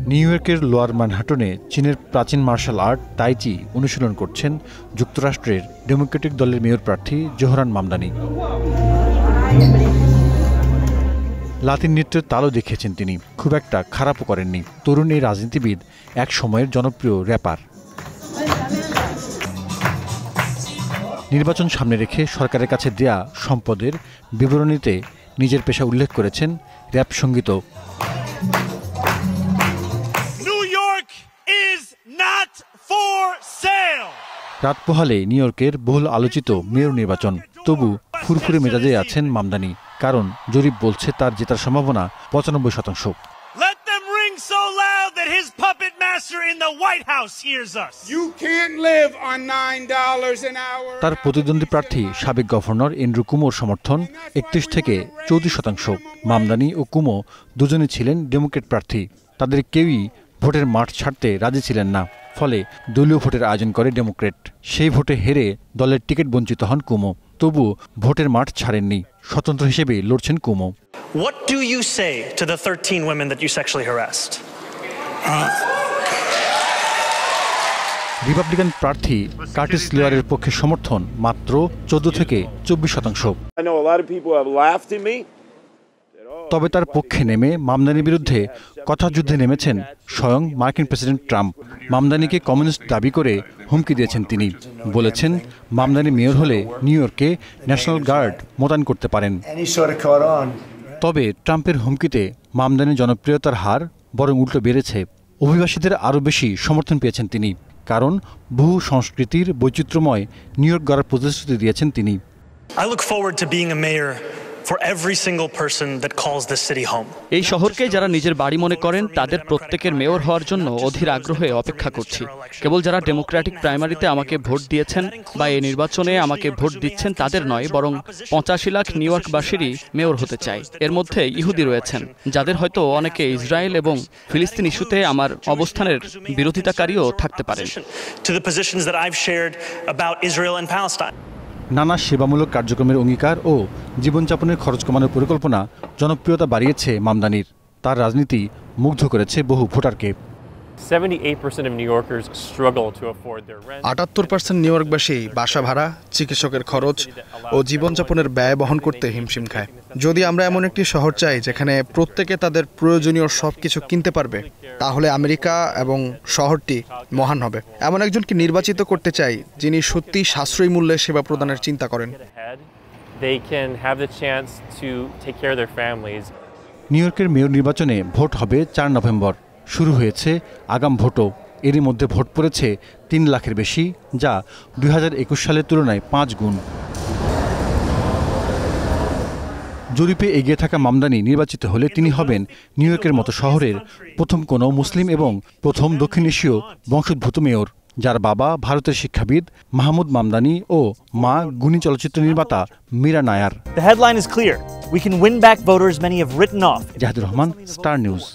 New ইয়র্কের lower ম্যানহাটনে চীনের প্রাচীন মার্শাল আর্ট তাইচি অনুশীলন করছেন যুক্তরাষ্ট্রের ডেমোক্রেটিক দলের মেয়র প্রার্থী জোহরান মামদানি। লাতিন নৃত্যের তালও দেখিয়েছেন তিনি, খুব একটা খারাপও করেননি। তরুণ এই রাজনীতিবিদ এক সময়ের জনপ্রিয় র্যাপার। নির্বাচন সামনে রেখে সরকারের কাছে দেয়া সম্পদের বিবরণীতে নিজের পেশা উল্লেখ করেছেন র্যাপ সঙ্গীত। রাত পোহালে নিউ ইয়র্কের বহুল আলোচিত মেয়র নির্বাচন। তবু ফুরফুরে মেজাজে আছেন মামদানি, কারণ জরিপ বলছে তার জেতার সম্ভাবনা ৯৫%। তার প্রতিদ্বন্দ্বী প্রার্থী সাবেক গভর্নর এন্ড্রু কুমোর সমর্থন ৩১ থেকে ৩৪%। মামদানি ও কুমো দুজনই ছিলেন ডেমোক্রেট প্রার্থী। তাদের কেউই ভোটের মাঠ ছাড়তে রাজি ছিলেন না, ফলে দলীয় ভোটের আয়োজন করে ডেমোক্রেট। সেই ভোটে হেরে দলের টিকিট বঞ্চিত হন কুমো। তবু ভোটের মাঠ ছাড়েননি, স্বতন্ত্র হিসেবে লড়ছেন কুমো। What do you say to the 13 women that you sexually harassed? Republican প্রার্থী কার্টিস লেয়ারের পক্ষে সমর্থন মাত্র ১৪ থেকে ২৪%। তবে তার পক্ষে নেমে মামদানির বিরুদ্ধে কথাযুদ্ধে নেমেছেন স্বয়ং মার্কিন প্রেসিডেন্ট ট্রাম্প। মামদানিকে কমিউনিস্ট দাবি করে হুমকি দিয়েছেন তিনি। বলেছেন, মামদানি মেয়র হলে নিউ ইয়র্কে ন্যাশনাল গার্ড মোতায়েন করতে পারেন। তবে ট্রাম্পের হুমকিতে মামদানির জনপ্রিয়তার হার বরং উল্টো বেড়েছে। অভিবাসীদের আরও বেশি সমর্থন পেয়েছেন তিনি, কারণ বহু সংস্কৃতির বৈচিত্র্যময় নিউ ইয়র্ক গড়ার প্রতিশ্রুতি দিয়েছেন তিনি। I look forward to being a mayor for every single person that calls this city home. এই শহরকে যারা নিজের বাড়ি মনে করেন তাদের প্রত্যেকের মেয়র হওয়ার জন্য অধীর আগ্রহে অপেক্ষা করছি। কেবল যারা ডেমোক্রেটিক প্রাইমারিতে আমাকে ভোট দিয়েছেন বা এই নির্বাচনে আমাকে ভোট দিচ্ছেন তাদের নয়, বরং ৮৫ লাখ নিউ ইয়র্কবাসীরই মেয়র হতে চাই। এর মধ্যে ইহুদি রয়েছেন, যাদের হয়তো অনেকে ইসরায়েল এবং ফিলিস্তিন ইস্যুতে আমার অবস্থানের বিরোধিতাকারীও থাকতে পারেন। নানা সেবামূলক কার্যক্রমের অঙ্গীকার ও জীবনযাপনের খরচ কমানোর পরিকল্পনা জনপ্রিয়তা বাড়িয়েছে মামদানির। তার রাজনীতি মুগ্ধ করেছে বহু ভোটারকে। 78% নিউ ইয়র্কবাসী বাসা ভাড়া, চিকিৎসকের খরচ ও জীবনযাপনের ব্যয় বহন করতে হিমশিম খায়। যদি আমরা এমন একটি শহর চাই যেখানে প্রত্যেকে তাদের প্রয়োজনীয় সবকিছু কিনতে পারবে, তাহলে আমেরিকা এবং শহরটি মহান হবে। এমন একজনকে নির্বাচিত করতে চাই যিনি সত্যি সাশ্রয়ী মূল্যে সেবা প্রদানের চিন্তা করেন। নিউ ইয়র্কের মেয়র নির্বাচনে ভোট হবে ৪ নভেম্বর। শুরু হয়েছে আগাম ভোটও। এরই মধ্যে ভোট পড়েছে ৩ লাখের বেশি, যা ২০২১ সালের তুলনায় ৫ গুণ। জরিপে এগিয়ে থাকা মামদানি নির্বাচিত হলে তিনি হবেন নিউ ইয়র্কের মতো শহরের প্রথম কোনো মুসলিম এবং প্রথম দক্ষিণ এশীয় বংশোদ্ভূত মেয়র, যার বাবা ভারতের শিক্ষাবিদ মাহমুদ মামদানি ও মা গুণী চলচ্চিত্র নির্মাতা Meera Nair. The headline is clear. We can win back voters many have written off. Zahidur Rahman, star news.